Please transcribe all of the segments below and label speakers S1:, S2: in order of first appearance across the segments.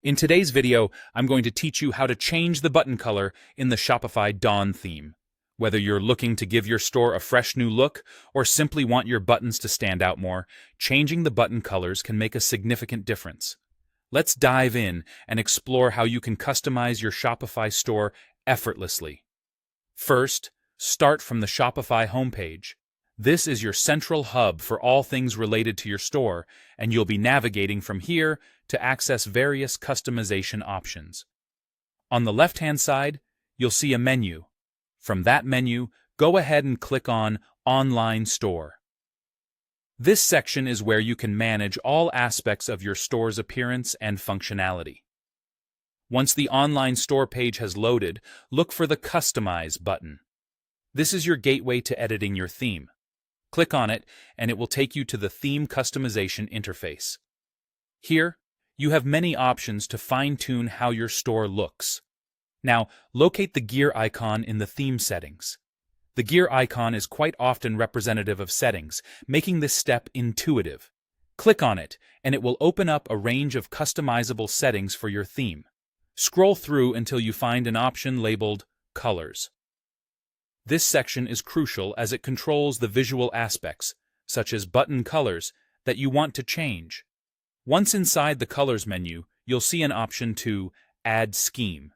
S1: In today's video, I'm going to teach you how to change the button color in the Shopify Dawn theme. Whether you're looking to give your store a fresh new look or simply want your buttons to stand out more, changing the button colors can make a significant difference. Let's dive in and explore how you can customize your Shopify store effortlessly. First, start from the Shopify homepage. This is your central hub for all things related to your store, and you'll be navigating from here to access various customization options. On the left-hand side, you'll see a menu. From that menu, go ahead and click on Online Store. This section is where you can manage all aspects of your store's appearance and functionality. Once the online store page has loaded, look for the Customize button. This is your gateway to editing your theme. Click on it, and it will take you to the Theme Customization interface. Here, you have many options to fine-tune how your store looks. Now, locate the gear icon in the theme settings. The gear icon is quite often representative of settings, making this step intuitive. Click on it, and it will open up a range of customizable settings for your theme. Scroll through until you find an option labeled Colors. This section is crucial as it controls the visual aspects, such as button colors, that you want to change. Once inside the Colors menu, you'll see an option to Add Scheme.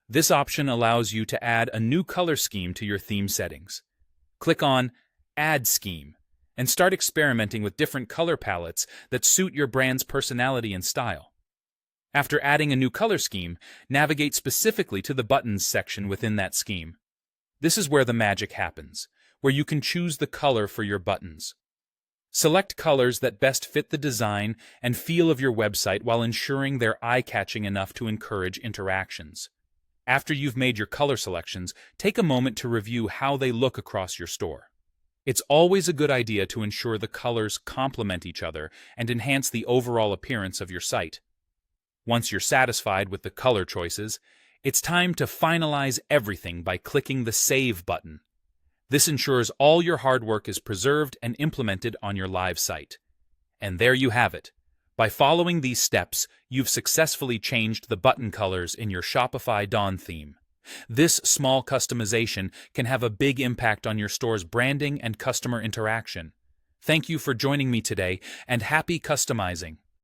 S1: This option allows you to add a new color scheme to your theme settings. Click on Add Scheme and start experimenting with different color palettes that suit your brand's personality and style. After adding a new color scheme, navigate specifically to the Buttons section within that scheme. This is where the magic happens, where you can choose the color for your buttons. Select colors that best fit the design and feel of your website while ensuring they're eye-catching enough to encourage interactions. After you've made your color selections, take a moment to review how they look across your store. It's always a good idea to ensure the colors complement each other and enhance the overall appearance of your site. Once you're satisfied with the color choices, it's time to finalize everything by clicking the Save button. This ensures all your hard work is preserved and implemented on your live site. And there you have it. By following these steps, you've successfully changed the button colors in your Shopify Dawn theme. This small customization can have a big impact on your store's branding and customer interaction. Thank you for joining me today, and happy customizing!